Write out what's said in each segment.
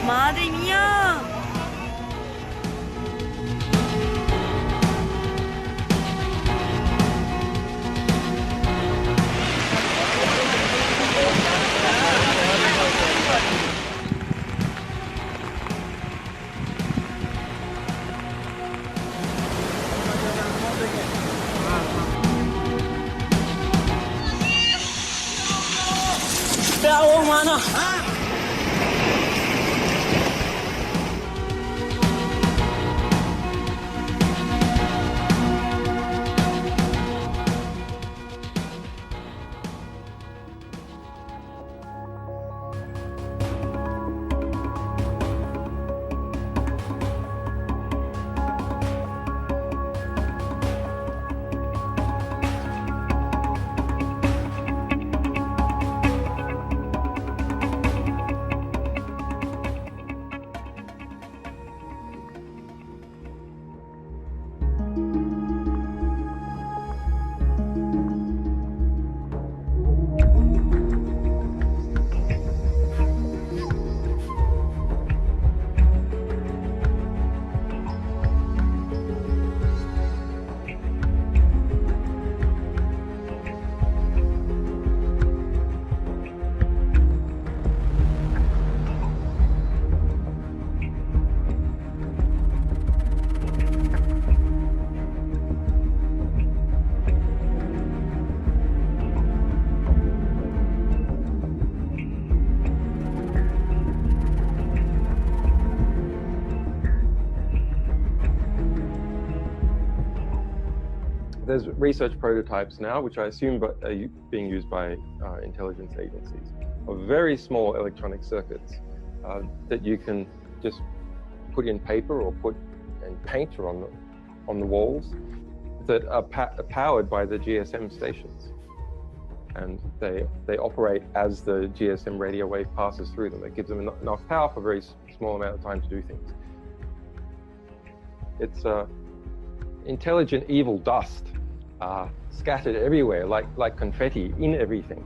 Madre mía. Bravo, mana. There's research prototypes now, which I assume are being used by intelligence agencies, of very small electronic circuits that you can just put in paper or put in paint or on the walls that are powered by the GSM stations. And they operate as the GSM radio wave passes through them. It gives them enough power for a very small amount of time to do things. It's intelligent evil dust scattered everywhere, like confetti in everything.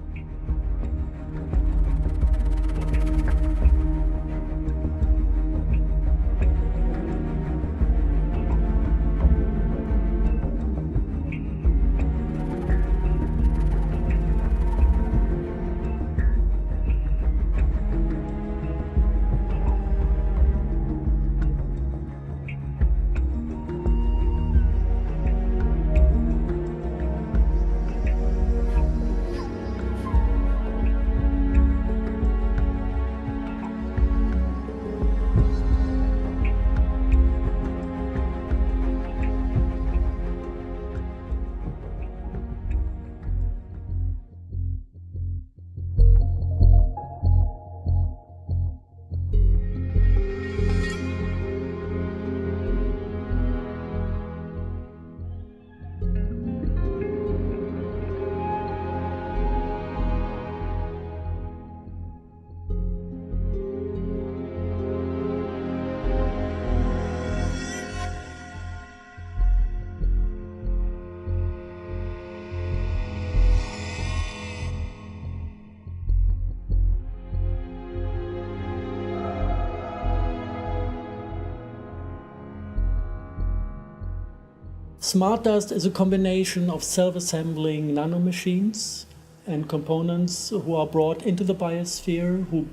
Smart dust is a combination of self-assembling nanomachines and components who are brought into the biosphere, who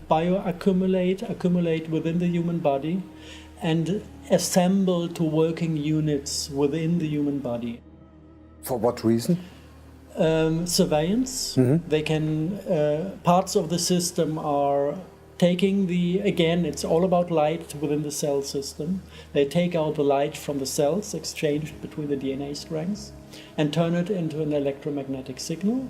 accumulate within the human body, and assemble to working units within the human body. For what reason? Surveillance. Mm-hmm. They can, parts of the system are taking again, it's all about light within the cell system. They take out the light from the cells exchanged between the DNA strands and turn it into an electromagnetic signal,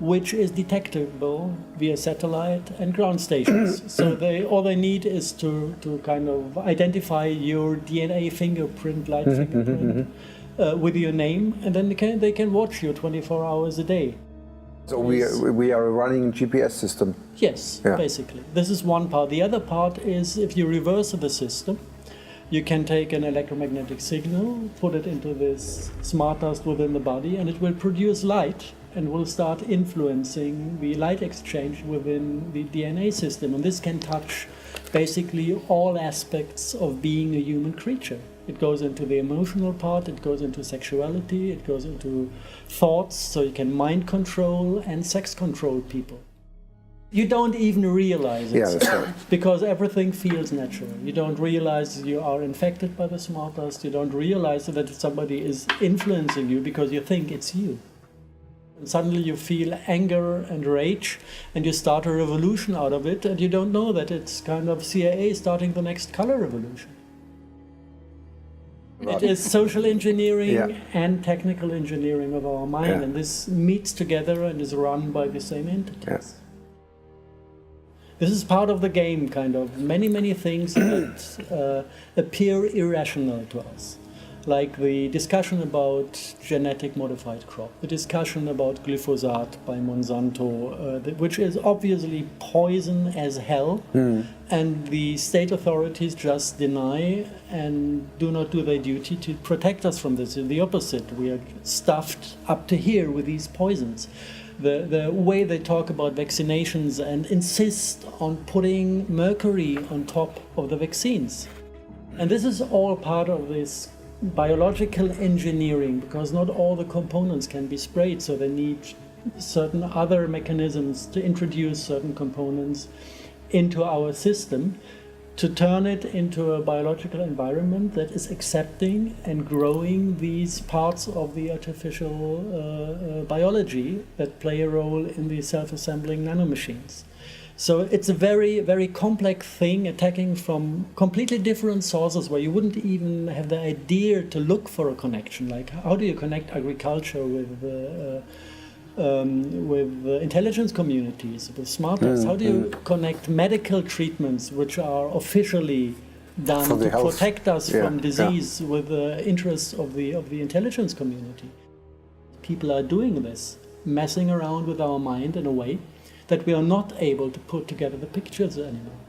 which is detectable via satellite and ground stations. So all they need is to kind of identify your DNA fingerprint, light fingerprint, with your name, and then they can watch you 24 hours a day. So we are running a GPS system? Yes, yeah. Basically. This is one part. The other part is if you reverse the system, you can take an electromagnetic signal, put it into this smart dust within the body, and it will produce light and will start influencing the light exchange within the DNA system. And this can touch basically all aspects of being a human creature. It goes into the emotional part, it goes into sexuality, it goes into thoughts, so you can mind control and sex control people. You don't even realize it, Yeah, that's right. because everything feels natural. You don't realize you are infected by the smart dust, you don't realize that somebody is influencing you because you think it's you. And suddenly you feel anger and rage, and you start a revolution out of it, and you don't know that it's kind of CIA starting the next color revolution. It is social engineering Yeah. and technical engineering of our mind, Yeah. and this meets together and is run by the same entities. Yes. This is part of the game, kind of. Many things that appear irrational to us. Like the discussion about genetic modified crop, the discussion about glyphosate by Monsanto, which is obviously poison as hell, and the state authorities just deny and do not do their duty to protect us from this. The opposite, we are stuffed up to here with these poisons. The way they talk about vaccinations and insist on putting mercury on top of the vaccines. And this is all part of this biological engineering, because not all the components can be sprayed, so they need certain other mechanisms to introduce certain components into our system to turn it into a biological environment that is accepting and growing these parts of the artificial biology that play a role in the self-assembling nanomachines. So it's a very complex thing, attacking from completely different sources where you wouldn't even have the idea to look for a connection. Like, how do you connect agriculture with intelligence communities, with smartness? How do you connect medical treatments, which are officially done For the to health. protect us Yeah, from disease, with the interests of the intelligence community? People are doing this, messing around with our mind in a way that we are not able to put together the pictures anymore.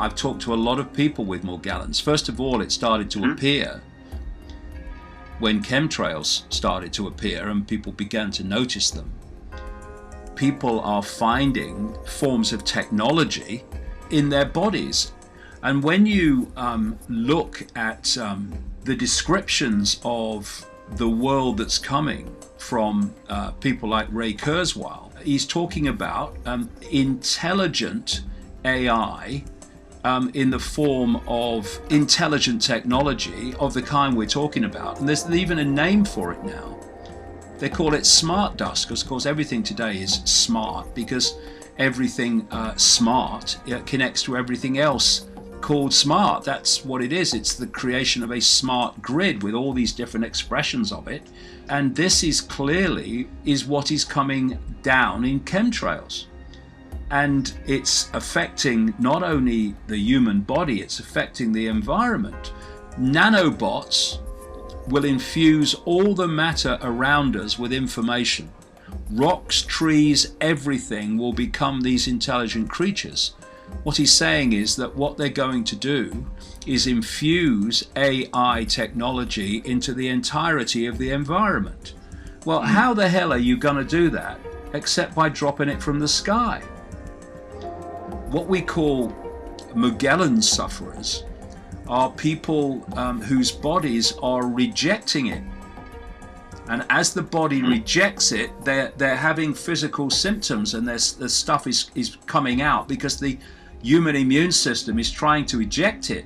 I've talked to a lot of people with Morgellons. First of all, it started to appear when chemtrails started to appear and people began to notice them. People are finding forms of technology in their bodies. And when you look at the descriptions of the world that's coming from people like Ray Kurzweil, he's talking about intelligent AI in the form of intelligent technology of the kind we're talking about. And there's even a name for it now. They call it smart dust, because of course everything today is smart, because everything smart connects to everything else called smart. That's what it is. It's the creation of a smart grid with all these different expressions of it. And this is clearly what is coming down in chemtrails. And it's affecting not only the human body, it's affecting the environment. Nanobots will infuse all the matter around us with information. Rocks, trees, everything will become these intelligent creatures. What he's saying is that what they're going to do is infuse AI technology into the entirety of the environment. Well, how the hell are you going to do that except by dropping it from the sky? What we call Magellan sufferers are people whose bodies are rejecting it. And as the body rejects it, they're having physical symptoms, and the stuff is coming out because the human immune system is trying to eject it.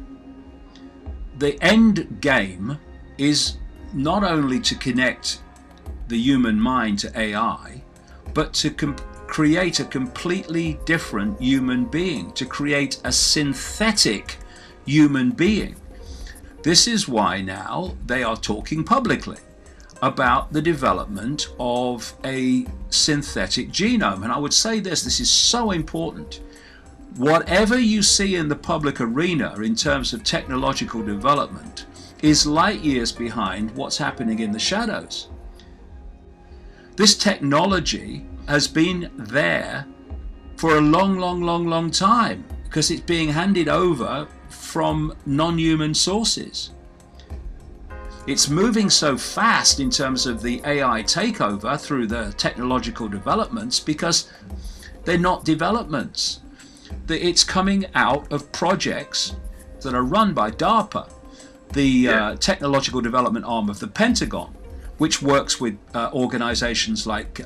The end game is not only to connect the human mind to AI, but to create a completely different human being, to create a synthetic human being. This is why now they are talking publicly about the development of a synthetic genome. And I would say this is so important. Whatever you see in the public arena in terms of technological development is light years behind what's happening in the shadows. This technology has been there for a long time because it's being handed over from non-human sources. It's moving so fast in terms of the AI takeover through the technological developments because they're not developments. It's coming out of projects that are run by DARPA, the technological development arm of the Pentagon, which works with organizations like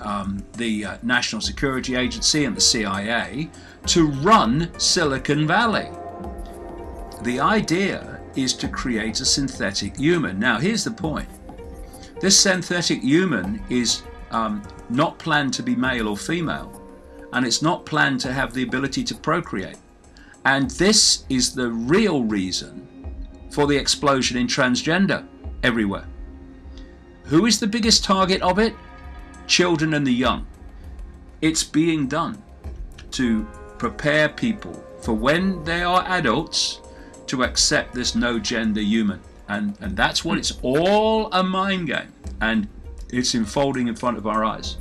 the National Security Agency and the CIA to run Silicon Valley. The idea is to create a synthetic human. Now, here's the point. This synthetic human is not planned to be male or female, and it's not planned to have the ability to procreate. And this is the real reason for the explosion in transgender everywhere. Who is the biggest target of it? Children and the young. It's being done to prepare people for when they are adults to accept this no gender human. And that's what it's all a mind game. And it's unfolding in front of our eyes.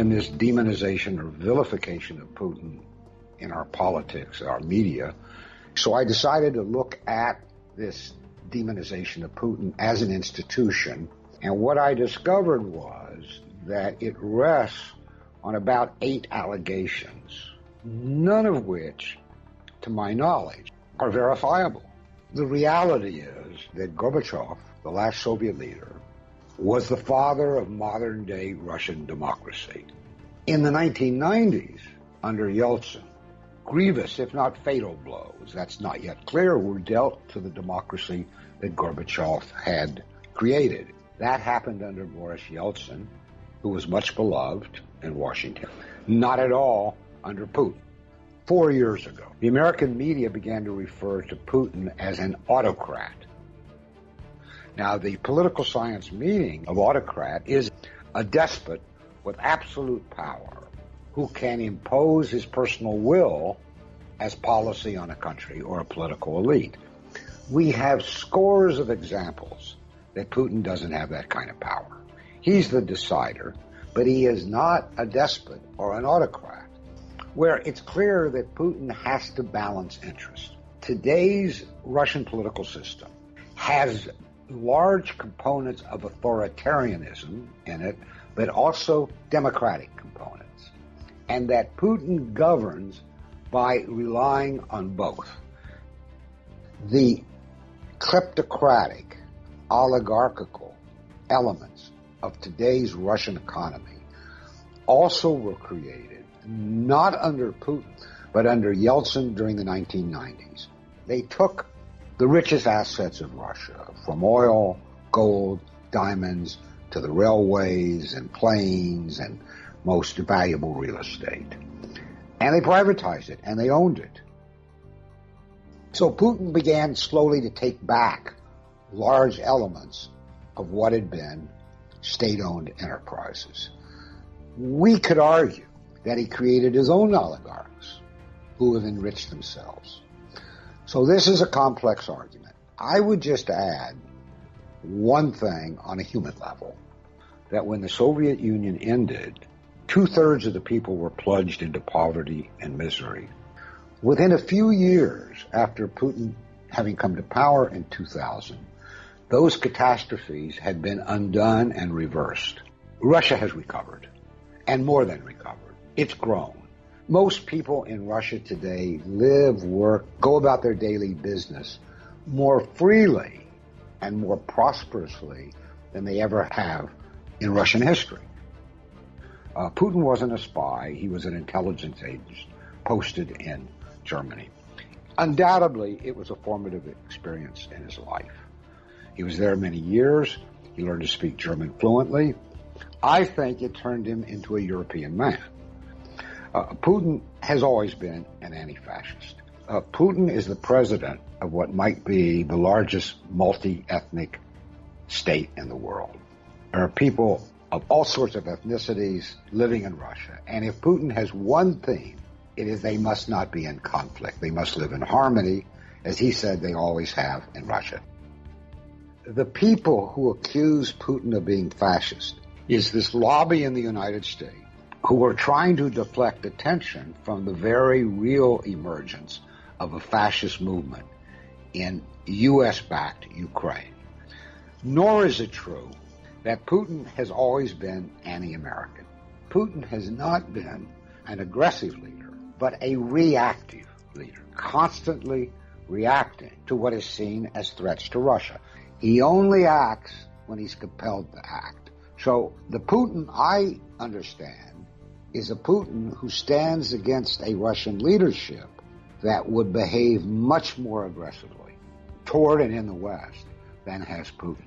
in this demonization or vilification of Putin in our politics, our media. So I decided to look at this demonization of Putin as an institution. And what I discovered was that it rests on about 8 allegations, none of which, to my knowledge, are verifiable. The reality is that Gorbachev, the last Soviet leader, was the father of modern-day Russian democracy. In the 1990s, under Yeltsin, grievous, if not fatal blows, that's not yet clear, were dealt to the democracy that Gorbachev had created. That happened under Boris Yeltsin, who was much beloved in Washington. Not at all under Putin. 4 years ago, the American media began to refer to Putin as an autocrat. Now, the political science meaning of autocrat is a despot with absolute power who can impose his personal will as policy on a country or a political elite. We have scores of examples that Putin doesn't have that kind of power. He's the decider, but he is not a despot or an autocrat, where it's clear that Putin has to balance interests. Today's Russian political system has large components of authoritarianism in it, but also democratic components, and that Putin governs by relying on both. The kleptocratic, oligarchical elements of today's Russian economy also were created not under Putin, but under Yeltsin during the 1990s. They took the richest assets of Russia, from oil, gold, diamonds, to the railways and planes and most valuable real estate. And they privatized it, and they owned it. So Putin began slowly to take back large elements of what had been state-owned enterprises. We could argue that he created his own oligarchs who have enriched themselves. So this is a complex argument. I would just add one thing on a human level, that when the Soviet Union ended, 2/3 of the people were plunged into poverty and misery. Within a few years after Putin having come to power in 2000, those catastrophes had been undone and reversed. Russia has recovered, and more than recovered. It's grown. Most people in Russia today live, work, go about their daily business more freely and more prosperously than they ever have in Russian history. Putin wasn't a spy. He was an intelligence agent posted in Germany. Undoubtedly, it was a formative experience in his life. He was there many years. He learned to speak German fluently. I think it turned him into a European man. Putin has always been an anti-fascist. Putin is the president of what might be the largest multi-ethnic state in the world. There are people of all sorts of ethnicities living in Russia. And if Putin has one theme, it is they must not be in conflict. They must live in harmony, as he said they always have in Russia. The people who accuse Putin of being fascist is this lobby in the United States who are trying to deflect attention from the very real emergence of a fascist movement in U.S.-backed Ukraine. Nor is it true that Putin has always been anti-American. Putin has not been an aggressive leader, but a reactive leader, constantly reacting to what is seen as threats to Russia. He only acts when he's compelled to act. So the Putin I understand is a Putin who stands against a Russian leadership that would behave much more aggressively toward and in the West than has Putin.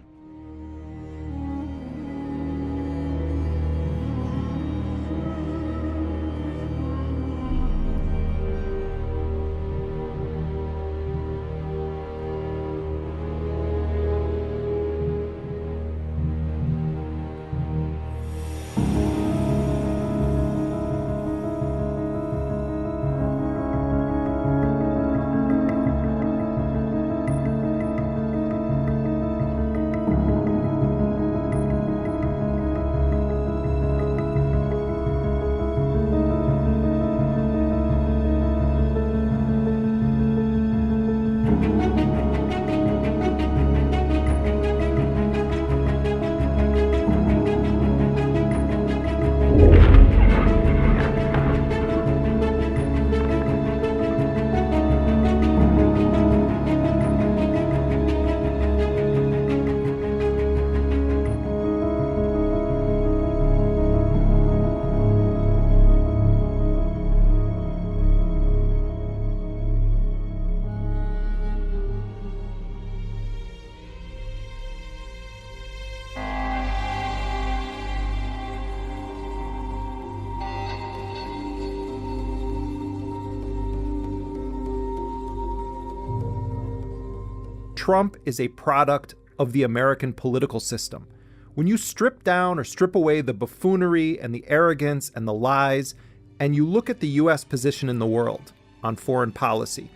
Trump is a product of the American political system. When you strip down or strip away the buffoonery and the arrogance and the lies, and you look at the U.S. position in the world on foreign policy,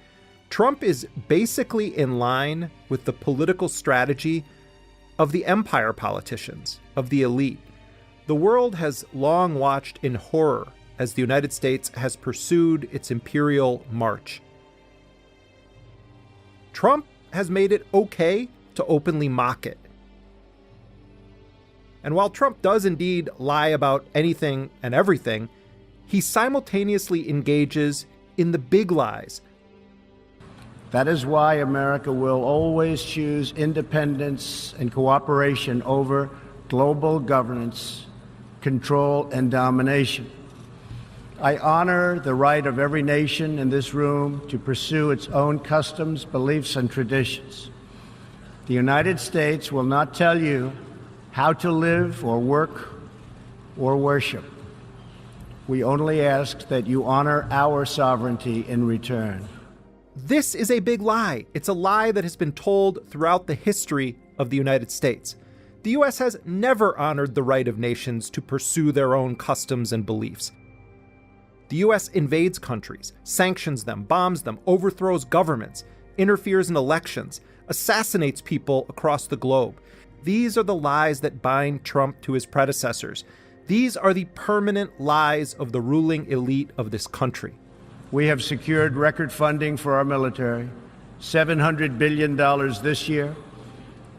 Trump is basically in line with the political strategy of the empire politicians, of the elite. The world has long watched in horror as the United States has pursued its imperial march. Trump has made it okay to openly mock it. And while Trump does indeed lie about anything and everything, he simultaneously engages in the big lies. That is why America will always choose independence and cooperation over global governance, control, and domination. I honor the right of every nation in this room to pursue its own customs, beliefs, and traditions. The United States will not tell you how to live or work or worship. We only ask that you honor our sovereignty in return. This is a big lie. It's a lie that has been told throughout the history of the United States. The U.S. has never honored the right of nations to pursue their own customs and beliefs. The U.S. invades countries, sanctions them, bombs them, overthrows governments, interferes in elections, assassinates people across the globe. These are the lies that bind Trump to his predecessors. These are the permanent lies of the ruling elite of this country. We have secured record funding for our military, $700 billion this year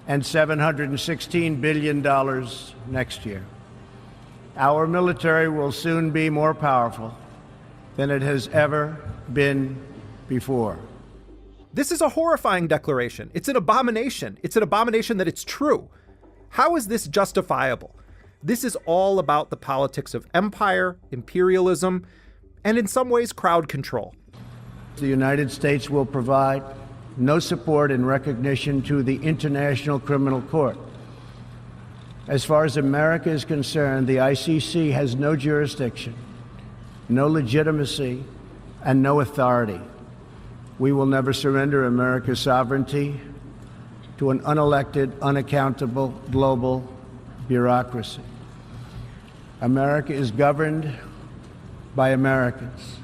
and $716 billion next year. Our military will soon be more powerful than it has ever been before. This is a horrifying declaration. It's an abomination. It's an abomination that it's true. How is this justifiable? This is all about the politics of empire, imperialism, and in some ways, crowd control. The United States will provide no support and recognition to the International Criminal Court. As far as America is concerned, the ICC has no jurisdiction, no legitimacy, and no authority. We will never surrender America's sovereignty to an unelected, unaccountable global bureaucracy. America is governed by Americans.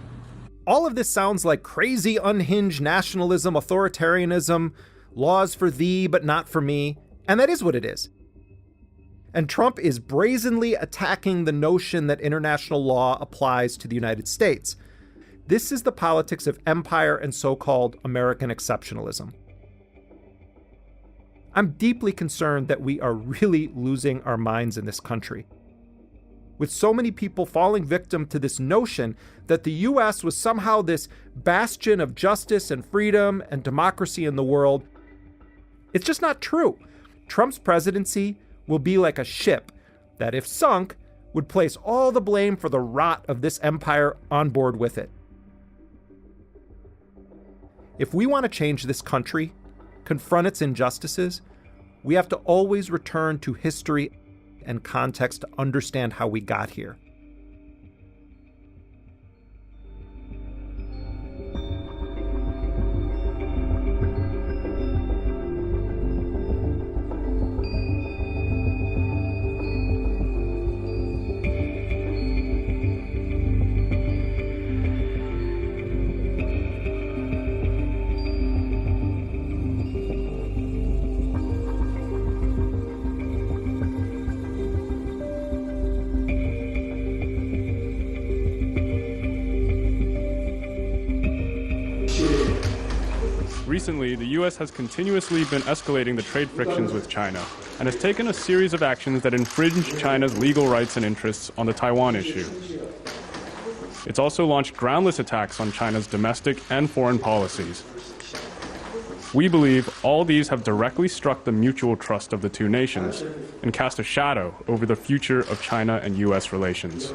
All of this sounds like crazy, unhinged nationalism, authoritarianism, laws for thee but not for me, and that is what it is. And Trump is brazenly attacking the notion that international law applies to the United States. This is the politics of empire and so-called American exceptionalism. I'm deeply concerned that we are really losing our minds in this country, with so many people falling victim to this notion that the U.S. was somehow this bastion of justice and freedom and democracy in the world. It's just not true. Trump's presidency will be like a ship that, if sunk, would place all the blame for the rot of this empire on board with it. If we want to change this country, confront its injustices, we have to always return to history and context to understand how we got here. Recently, the US has continuously been escalating the trade frictions with China and has taken a series of actions that infringe China's legal rights and interests on the Taiwan issue. It's also launched groundless attacks on China's domestic and foreign policies. We believe all these have directly struck the mutual trust of the two nations and cast a shadow over the future of China and US relations.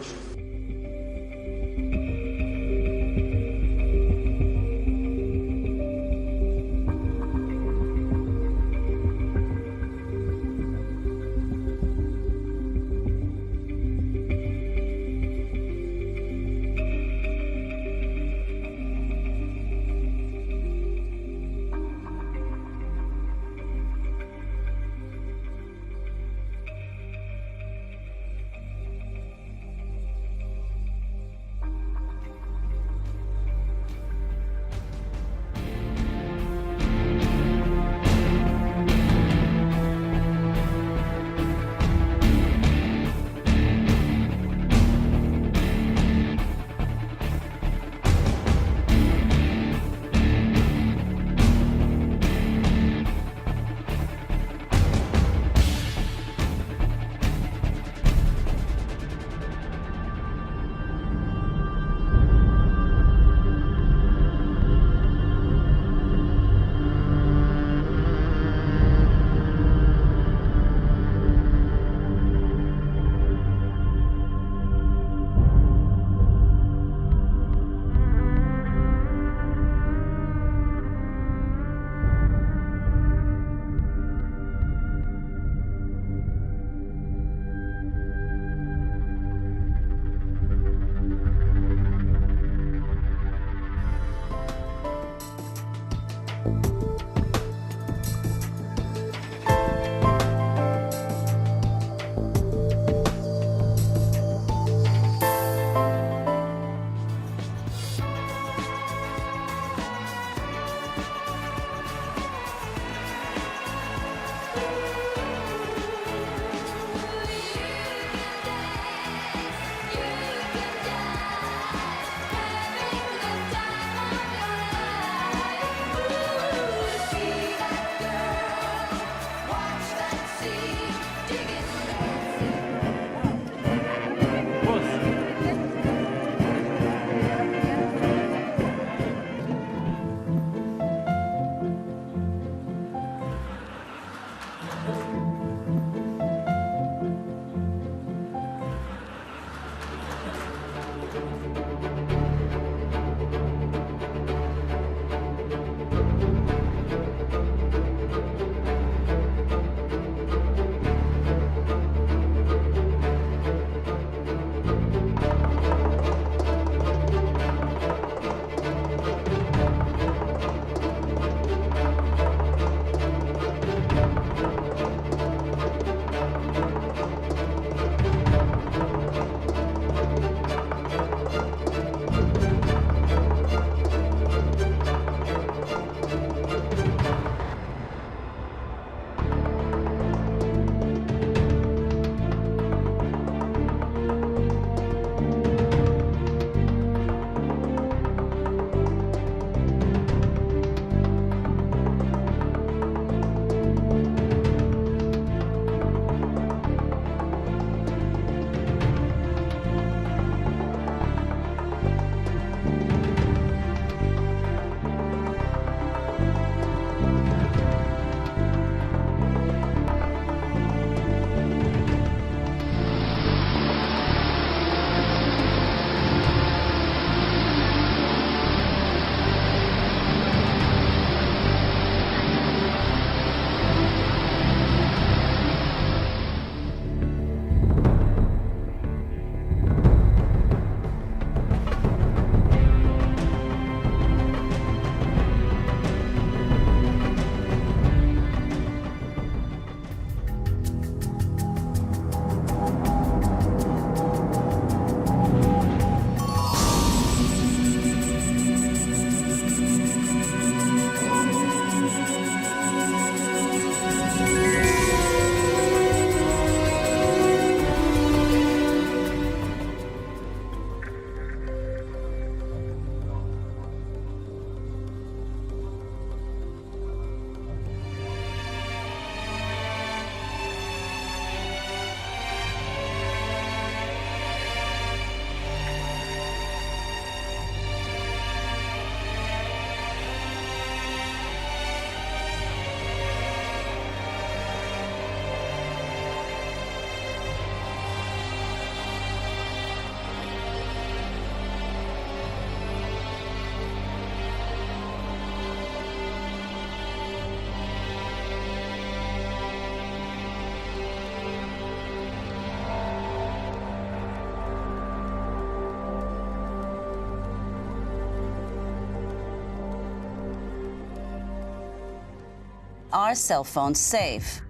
are cell phones safe?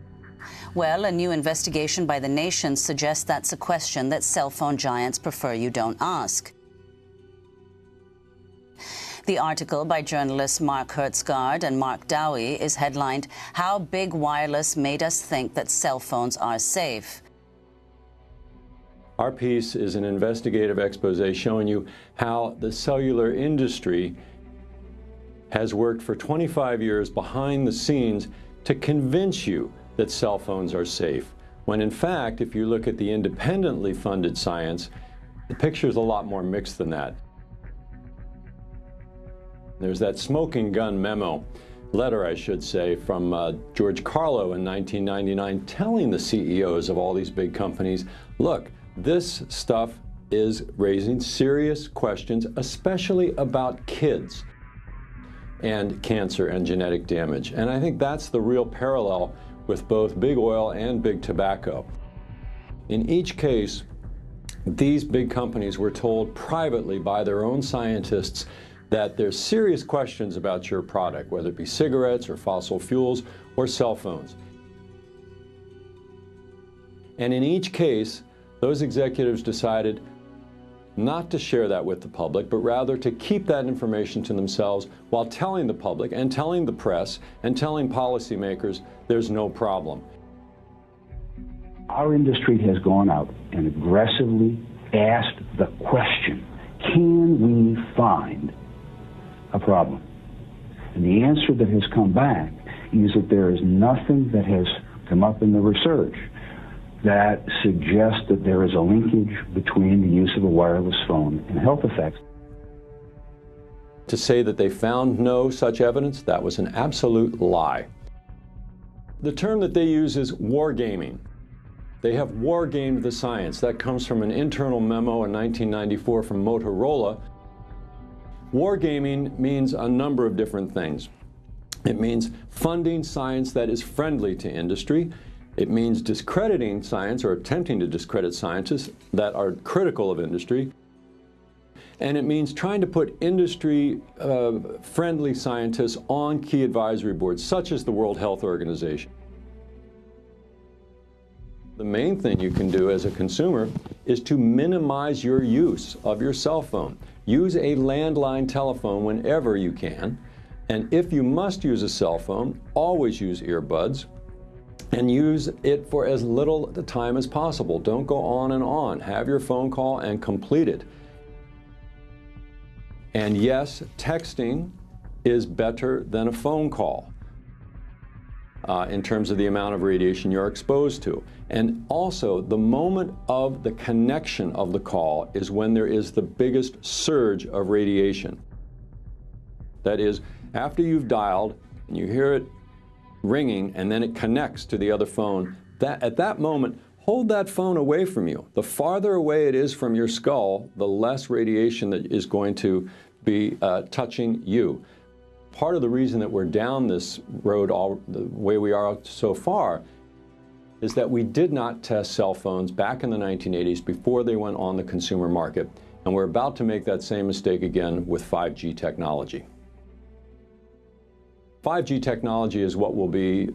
Well, a new investigation by the Nation suggests that's a question that cell phone giants prefer you don't ask. The article by journalists Mark Hertzgaard and Mark Dowie is headlined, "How Big Wireless Made Us Think That Cell Phones Are Safe." Our piece is an investigative expose showing you how the cellular industry has worked for 25 years behind the scenes to convince you that cell phones are safe, when in fact, if you look at the independently funded science, the picture is a lot more mixed than that. There's that smoking gun letter, I should say, from George Carlo in 1999 telling the CEOs of all these big companies, look, this stuff is raising serious questions, especially about kids and cancer and genetic damage. And I think that's the real parallel with both big oil and big tobacco. In each case, these big companies were told privately by their own scientists that there's serious questions about your product, whether it be cigarettes or fossil fuels or cell phones. And in each case, those executives decided not to share that with the public, but rather to keep that information to themselves while telling the public and telling the press and telling policymakers there's no problem. Our industry has gone out and aggressively asked the question, can we find a problem? And the answer that has come back is that there is nothing that has come up in the research that suggests that there is a linkage between the use of a wireless phone and health effects. To say that they found no such evidence, that was an absolute lie. The term that they use is wargaming. They have wargamed the science. That comes from an internal memo in 1994 from Motorola. Wargaming means a number of different things. It means funding science that is friendly to industry. It means discrediting science or attempting to discredit scientists that are critical of industry. And it means trying to put industry-friendly scientists on key advisory boards, such as the World Health Organization. The main thing you can do as a consumer is to minimize your use of your cell phone. Use a landline telephone whenever you can. And if you must use a cell phone, always use earbuds and use it for as little time as possible. Don't go on and on. Have your phone call and complete it. And yes, texting is better than a phone call in terms of the amount of radiation you're exposed to. And also, the moment of the connection of the call is when there is the biggest surge of radiation. That is, after you've dialed and you hear it ringing and then it connects to the other phone, at that moment, hold that phone away from you. The farther away it is from your skull, the less radiation that is going to be touching you. Part of the reason that we're down this road the way we are so far is that we did not test cell phones back in the 1980s before they went on the consumer market, and we're about to make that same mistake again with 5G technology. 5G technology is what will be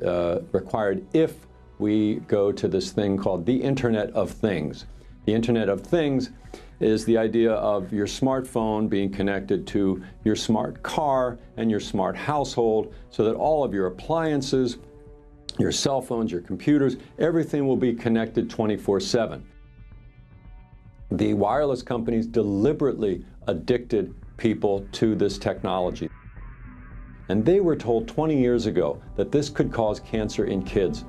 required if we go to this thing called the Internet of Things. The Internet of Things is the idea of your smartphone being connected to your smart car and your smart household, so that all of your appliances, your cell phones, your computers, everything will be connected 24/7. The wireless companies deliberately addicted people to this technology. And they were told 20 years ago that this could cause cancer in kids,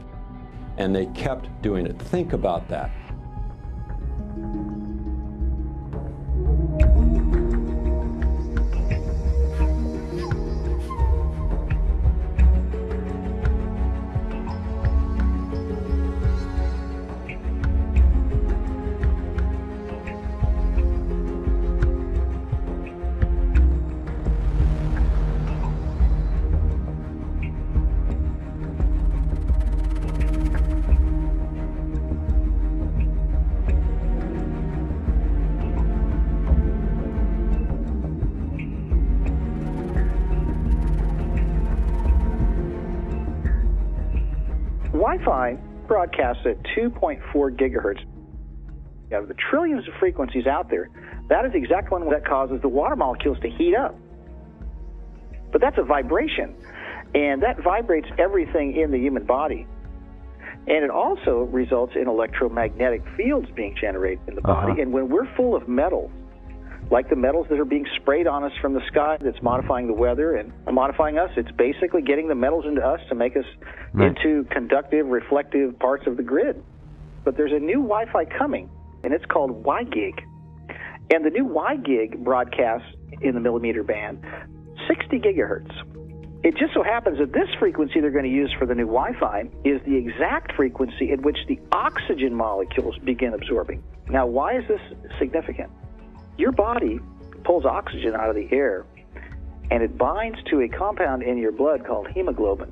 and they kept doing it. Think about that. Wi-Fi broadcasts at 2.4 gigahertz. Out of the trillions of frequencies out there, that is the exact one that causes the water molecules to heat up. But that's a vibration, and that vibrates everything in the human body. And it also results in electromagnetic fields being generated in the body. And when we're full of metals, like the metals that are being sprayed on us from the sky that's modifying the weather and modifying us, it's basically getting the metals into us to make us into conductive, reflective parts of the grid. But there's a new Wi-Fi coming, and it's called Y-Gig. And the new Y-Gig broadcasts in the millimeter band 60 gigahertz. It just so happens that this frequency they're going to use for the new Wi-Fi is the exact frequency in which the oxygen molecules begin absorbing. Now, why is this significant? Your body pulls oxygen out of the air, and it binds to a compound in your blood called hemoglobin.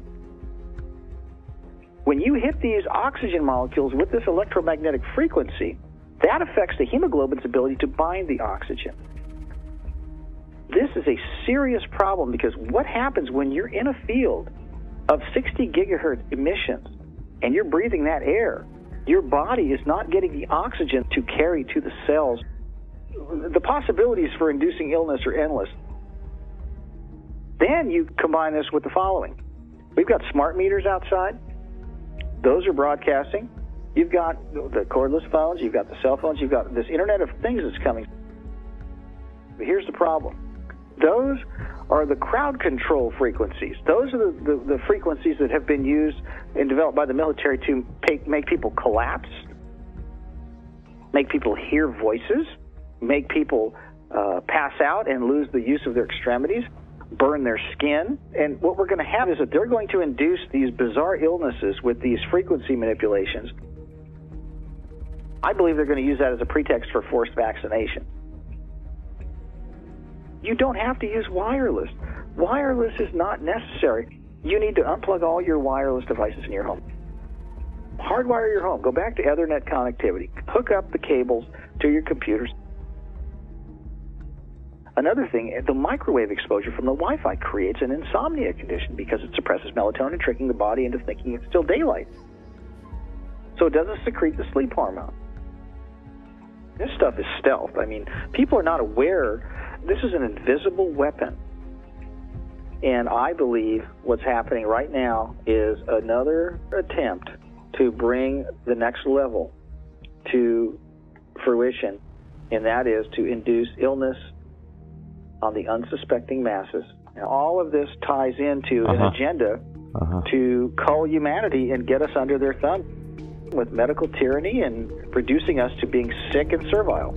When you hit these oxygen molecules with this electromagnetic frequency, that affects the hemoglobin's ability to bind the oxygen. This is a serious problem because what happens when you're in a field of 60 gigahertz emissions and you're breathing that air, your body is not getting the oxygen to carry to the cells. The possibilities for inducing illness are endless. Then you combine this with the following. We've got smart meters outside. Those are broadcasting. You've got the cordless phones. You've got the cell phones. You've got this Internet of Things that's coming. But here's the problem. Those are the crowd control frequencies. Those are the frequencies that have been used and developed by the military to make people collapse, make people hear voices, make people pass out and lose the use of their extremities, burn their skin. And what we're going to have is that they're going to induce these bizarre illnesses with these frequency manipulations. I believe they're going to use that as a pretext for forced vaccination. You don't have to use wireless. Wireless is not necessary. You need to unplug all your wireless devices in your home. Hardwire your home. Go back to Ethernet connectivity. Hook up the cables to your computers. Another thing, the microwave exposure from the Wi-Fi creates an insomnia condition because it suppresses melatonin, tricking the body into thinking it's still daylight. So it doesn't secrete the sleep hormone. This stuff is stealth. I mean, people are not aware. This is an invisible weapon. And I believe what's happening right now is another attempt to bring the next level to fruition, and that is to induce illness on the unsuspecting masses. And all of this ties into an agenda to cull humanity and get us under their thumb with medical tyranny and reducing us to being sick and servile.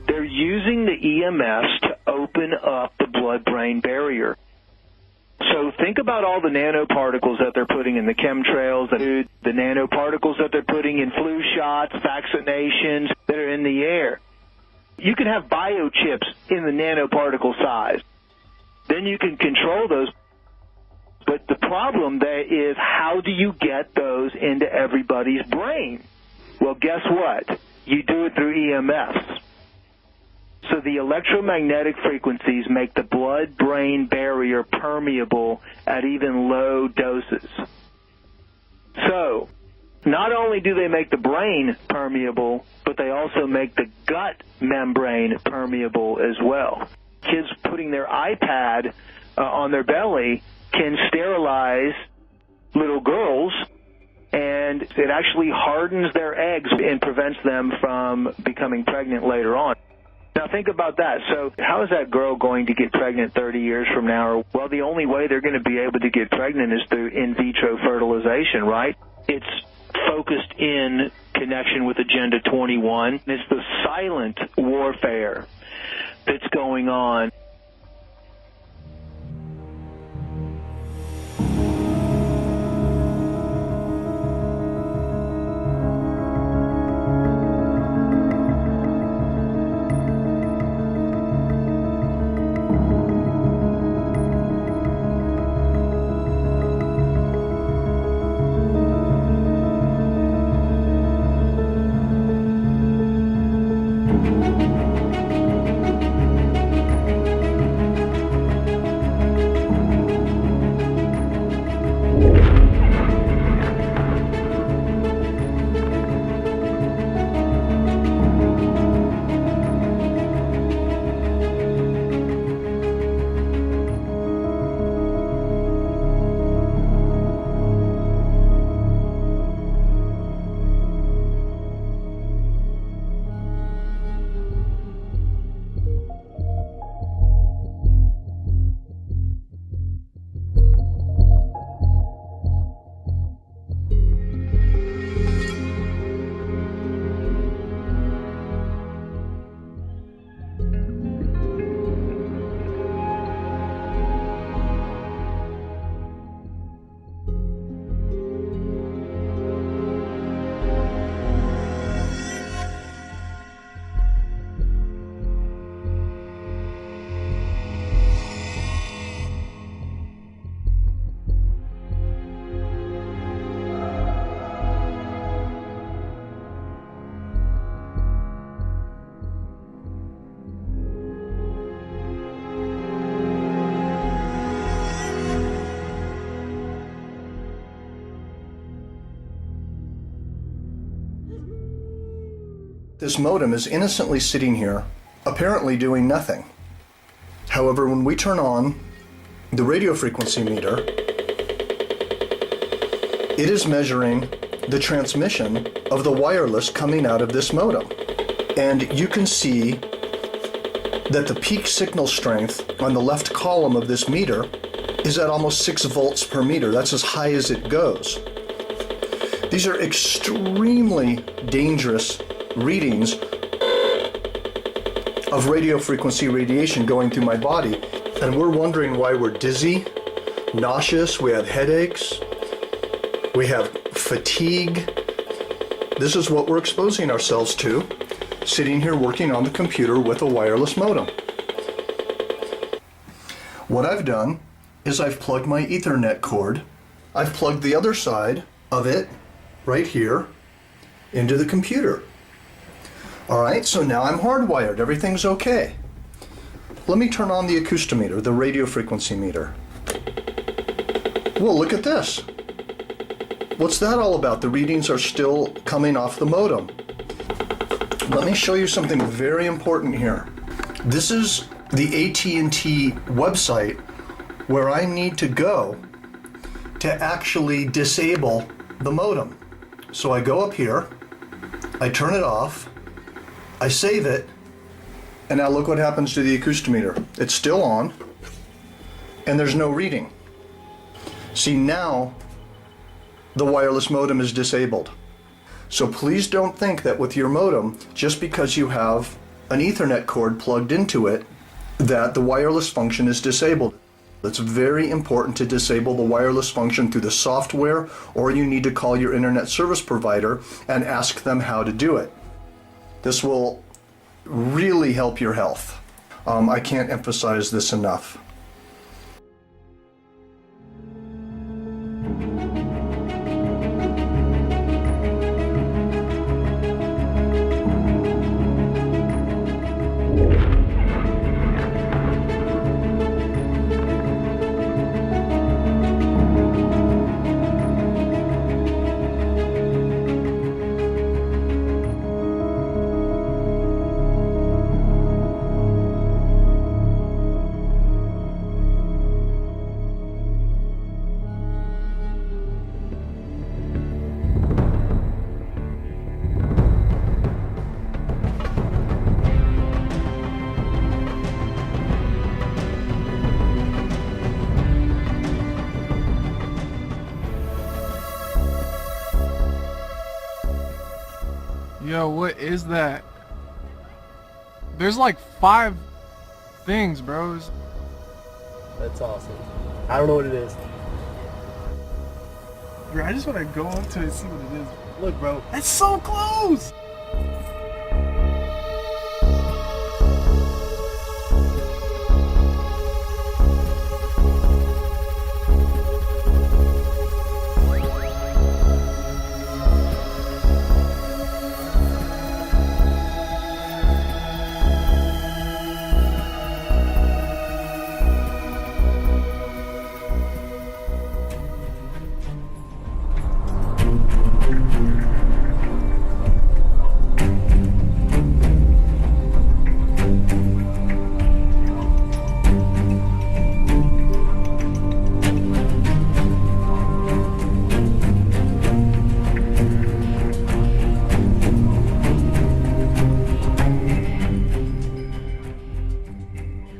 They're using the EMFs to open up the blood-brain barrier. So think about all the nanoparticles that they're putting in the chemtrails, the nanoparticles that they're putting in flu shots, vaccinations that are in the air. You can have biochips in the nanoparticle size. Then you can control those. But the problem there is, how do you get those into everybody's brain? Well, guess what? You do it through EMFs. So the electromagnetic frequencies make the blood-brain barrier permeable at even low doses. So not only do they make the brain permeable, but they also make the gut membrane permeable as well. Kids putting their iPad on their belly can sterilize little girls, and it actually hardens their eggs and prevents them from becoming pregnant later on. Now think about that. So how is that girl going to get pregnant 30 years from now? Well, the only way they're going to be able to get pregnant is through in vitro fertilization, right? It's focused in connection with Agenda 21. It's the silent warfare that's going on. This modem is innocently sitting here, apparently doing nothing. However, when we turn on the radio frequency meter, it is measuring the transmission of the wireless coming out of this modem. And you can see that the peak signal strength on the left column of this meter is at almost 6 volts per meter. That's as high as it goes. These are extremely dangerous readings of radio frequency radiation going through my body, and we're wondering why we're dizzy, nauseous, we have headaches, we have fatigue. This is what we're exposing ourselves to, sitting here working on the computer with a wireless modem. What I've done is I've plugged my Ethernet cord. I've plugged the other side of it right here into the computer. All right, so now I'm hardwired. Everything's okay. Let me turn on the acoustometer, the radio frequency meter. Well, look at this. What's that all about? The readings are still coming off the modem. Let me show you something very important here. This is the AT&T website where I need to go to actually disable the modem. So I go up here, I turn it off, I save it, and now look what happens to the acoustometer. It's still on, and there's no reading. See, now the wireless modem is disabled. So please don't think that with your modem, just because you have an Ethernet cord plugged into it, that the wireless function is disabled. It's very important to disable the wireless function through the software, or you need to call your internet service provider and ask them how to do it. This will really help your health. I can't emphasize this enough. Yo, what is that? There's like 5 things, bros. That's awesome. I don't know what it is. Bro, I just want to go up to it and see what it is. Look, bro, that's so close!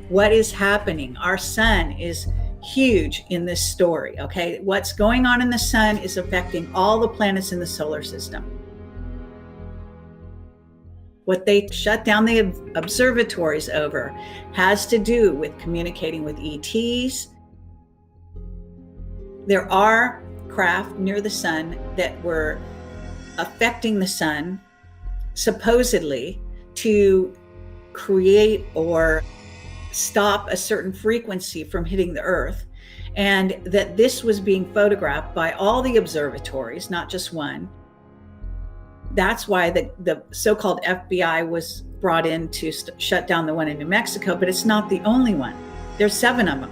What is happening? Our sun is huge in this story, okay? What's going on in the sun is affecting all the planets in the solar system. What they shut down the observatories over has to do with communicating with ETs. There are craft near the sun that were affecting the sun, supposedly to create or stop a certain frequency from hitting the Earth, and that this was being photographed by all the observatories, not just one. That's why the so-called FBI was brought in to shut down the one in New Mexico, but it's not the only one. There's 7 of them.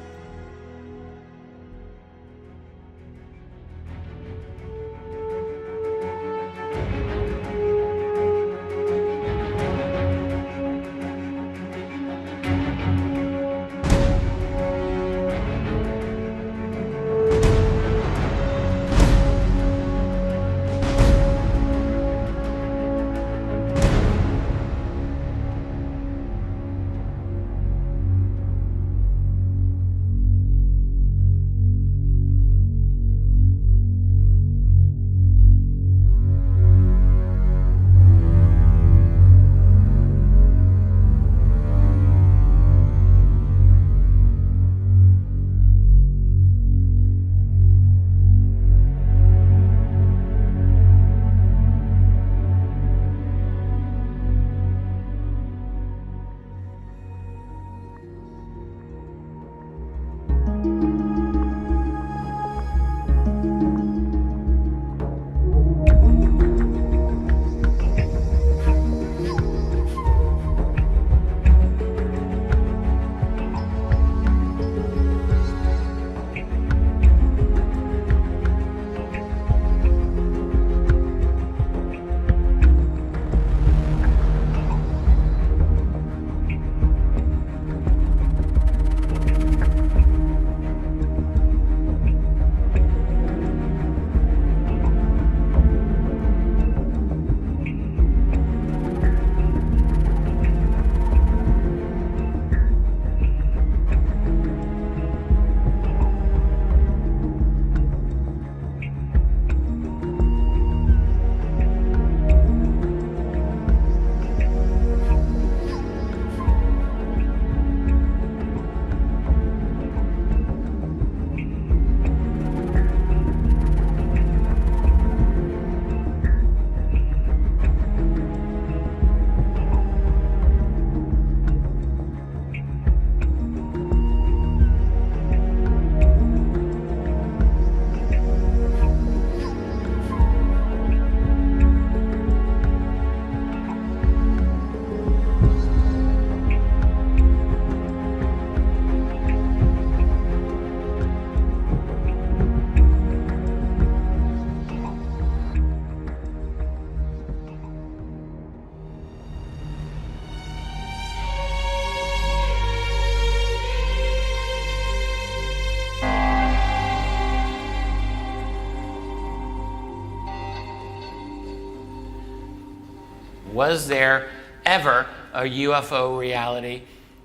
Was there ever a UFO reality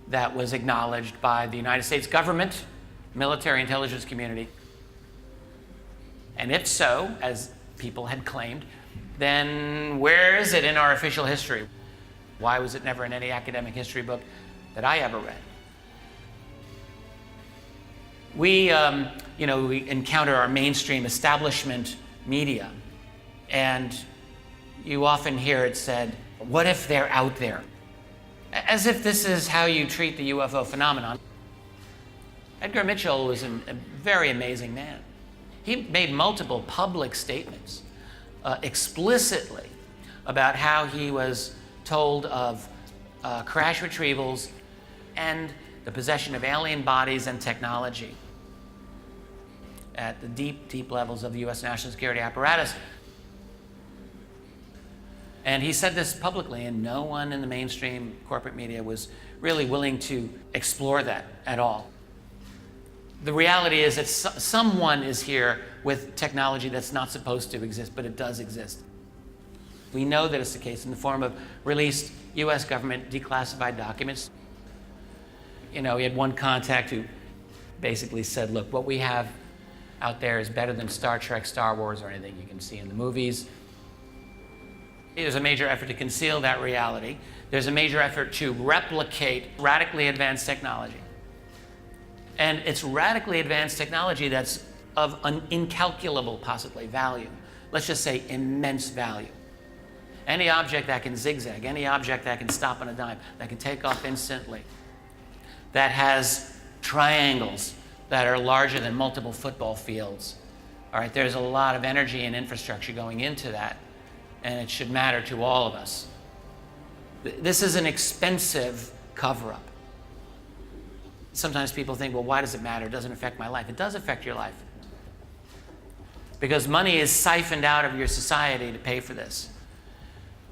that was acknowledged by the United States government, military intelligence community? And if so, as people had claimed, then where is it in our official history? Why was it never in any academic history book that I ever read? We encounter our mainstream establishment media, and you often hear it said, what if they're out there? As if this is how you treat the UFO phenomenon. Edgar Mitchell was a very amazing man. He made multiple public statements explicitly about how he was told of crash retrievals and the possession of alien bodies and technology at the deep, deep levels of the U.S. national security apparatus. And he said this publicly, and no one in the mainstream corporate media was really willing to explore that at all. The reality is that someone is here with technology that's not supposed to exist, but it does exist. We know that it's the case in the form of released U.S. government declassified documents. You know, he had one contact who basically said, look, what we have out there is better than Star Trek, Star Wars, or anything you can see in the movies. There's a major effort to conceal that reality. There's a major effort to replicate radically advanced technology. And it's radically advanced technology that's of an incalculable, possibly, value. Let's just say immense value. Any object that can zigzag, any object that can stop on a dime, that can take off instantly, that has triangles that are larger than multiple football fields. All right, there's a lot of energy and infrastructure going into that, and it should matter to all of us. This is an expensive cover-up. Sometimes people think, well, why does it matter? It doesn't affect my life. It does affect your life. Because money is siphoned out of your society to pay for this.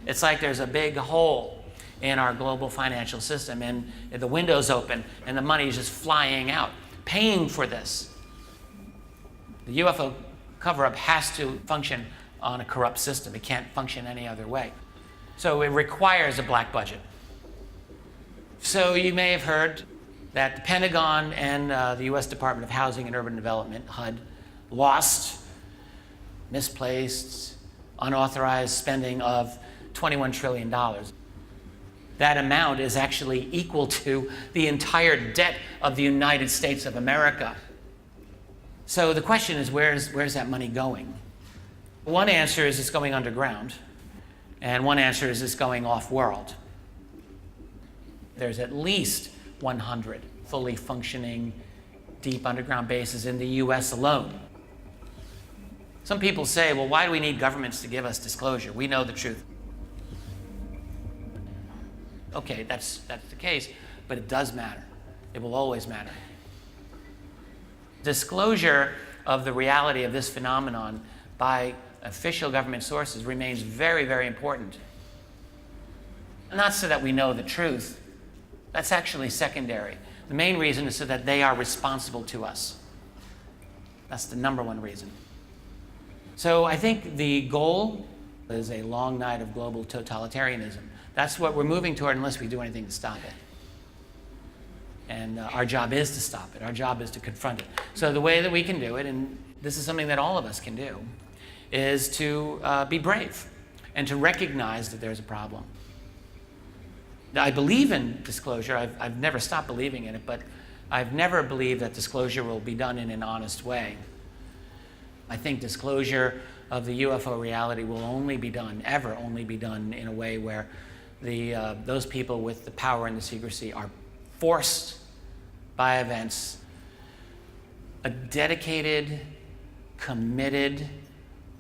It's like there's a big hole in our global financial system, and the window's open, and the money is just flying out, paying for this. The UFO cover-up has to function on a corrupt system. It can't function any other way. So it requires a black budget. So you may have heard that the Pentagon and the U.S. Department of Housing and Urban Development, HUD, lost, misplaced, unauthorized spending of $21 trillion. That amount is actually equal to the entire debt of the United States of America. So the question is, where's that money going? One answer is it's going underground, and one answer is it's going off-world. There's at least 100 fully functioning deep underground bases in the US alone. Some people say, well, why do we need governments to give us disclosure? We know the truth. Okay, that's the case, but it does matter. It will always matter. Disclosure of the reality of this phenomenon by official government sources remains very, very important. Not so that we know the truth. That's actually secondary. The main reason is so that they are responsible to us. That's the number one reason. So I think the goal is a long night of global totalitarianism. That's what we're moving toward unless we do anything to stop it. And our job is to stop it. Our job is to confront it. So the way that we can do it, and this is something that all of us can do, is to be brave and to recognize that there's a problem. I believe in disclosure. I've never stopped believing in it, but I've never believed that disclosure will be done in an honest way. I think disclosure of the UFO reality will only be done, ever only be done, in a way where those people with the power and the secrecy are forced by events. A dedicated, committed,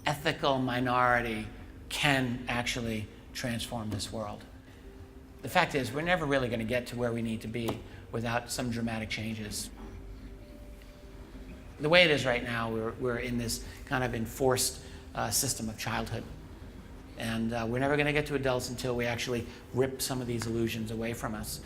ethical minority can actually transform this world. The fact is, we're never really going to get to where we need to be without some dramatic changes. The way it is right now, we're in this kind of enforced system of childhood. And we're never going to get to adults until we actually rip some of these illusions away from us.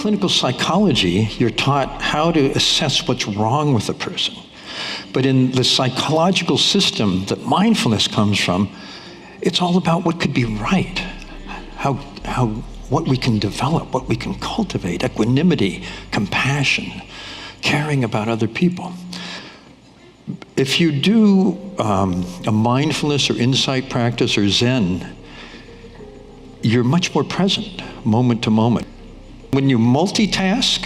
clinical psychology, you're taught how to assess what's wrong with a person. But in the psychological system that mindfulness comes from, it's all about what could be right, what we can develop, what we can cultivate, equanimity, compassion, caring about other people. If you do a mindfulness or insight practice or Zen, you're much more present, moment to moment. When you multitask,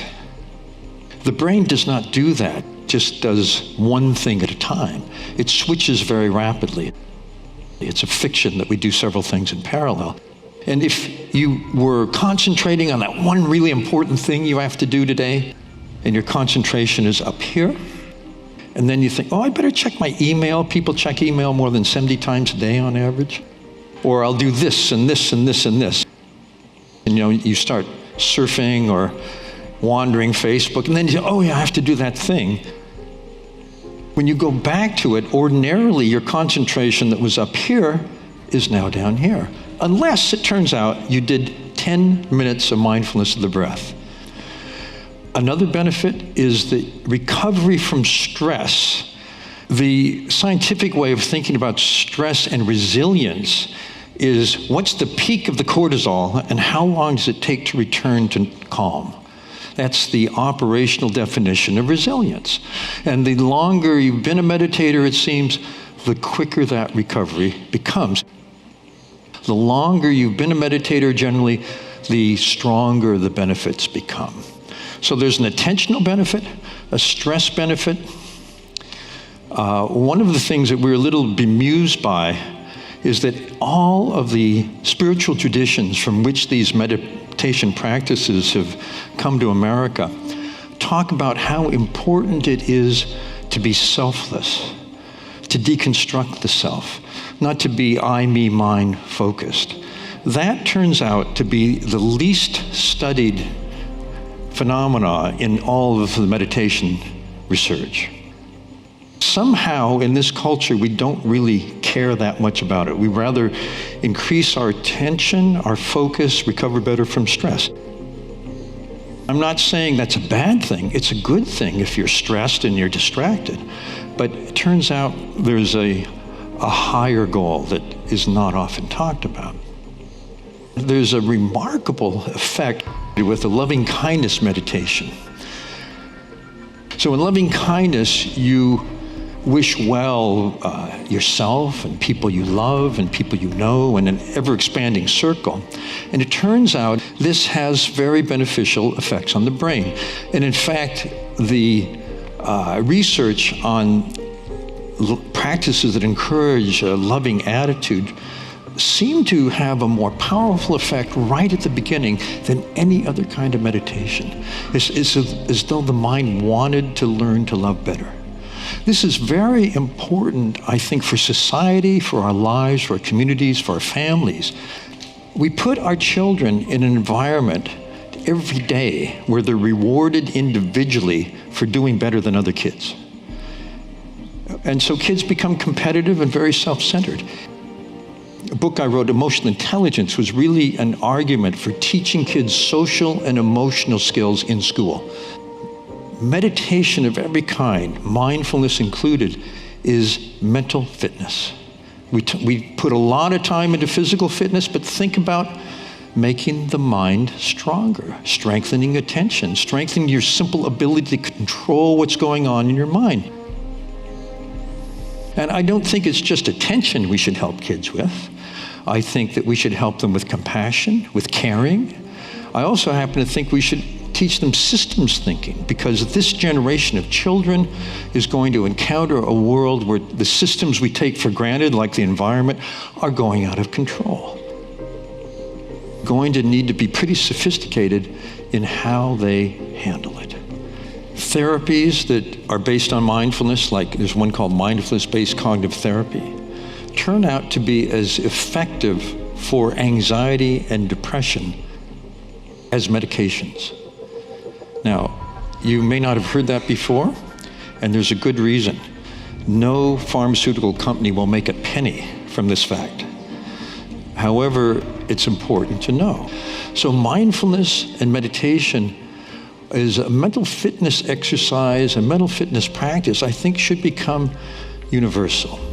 the brain does not do that, just does one thing at a time. It switches very rapidly. It's a fiction that we do several things in parallel. And if you were concentrating on that one really important thing you have to do today, and your concentration is up here, and then you think, oh, I better check my email. People check email more than 70 times a day on average. Or I'll do this and this and this and this. And you start surfing or wandering Facebook, and then you say, oh yeah, I have to do that thing. When you go back to it, ordinarily your concentration that was up here is now down here. Unless it turns out you did 10 minutes of mindfulness of the breath. Another benefit is the recovery from stress. The scientific way of thinking about stress and resilience is what's the peak of the cortisol and how long does it take to return to calm? That's the operational definition of resilience. And the longer you've been a meditator, it seems, the quicker that recovery becomes. The longer you've been a meditator, generally, the stronger the benefits become. So there's an attentional benefit, a stress benefit. One of the things that we're a little bemused by is that all of the spiritual traditions from which these meditation practices have come to America talk about how important it is to be selfless, to deconstruct the self, not to be I, me, mine focused. That turns out to be the least studied phenomena in all of the meditation research. Somehow in this culture we don't really care that much about it. We rather increase our attention, our focus, recover better from stress. I'm not saying that's a bad thing. It's a good thing if you're stressed and you're distracted. But it turns out there's a higher goal that is not often talked about. There's a remarkable effect with the loving kindness meditation. So in loving kindness, you wish well yourself and people you love and people you know in an ever-expanding circle. And it turns out this has very beneficial effects on the brain. And in fact, the research on practices that encourage a loving attitude seem to have a more powerful effect right at the beginning than any other kind of meditation. It's as though the mind wanted to learn to love better. This is very important, I think, for society, for our lives, for our communities, for our families. We put our children in an environment every day where they're rewarded individually for doing better than other kids. And so kids become competitive and very self-centered. A book I wrote, Emotional Intelligence, was really an argument for teaching kids social and emotional skills in school. Meditation of every kind, mindfulness included, is mental fitness. We put a lot of time into physical fitness, but think about making the mind stronger, strengthening attention, strengthening your simple ability to control what's going on in your mind. And I don't think it's just attention we should help kids with. I think that we should help them with compassion, with caring. I also happen to think we should teach them systems thinking, because this generation of children is going to encounter a world where the systems we take for granted, like the environment, are going out of control. Going to need to be pretty sophisticated in how they handle it. Therapies that are based on mindfulness, like there's one called mindfulness-based cognitive therapy, turn out to be as effective for anxiety and depression as medications. Now, you may not have heard that before, and there's a good reason. No pharmaceutical company will make a penny from this fact. However, it's important to know. So mindfulness and meditation is a mental fitness exercise, a mental fitness practice, I think should become universal.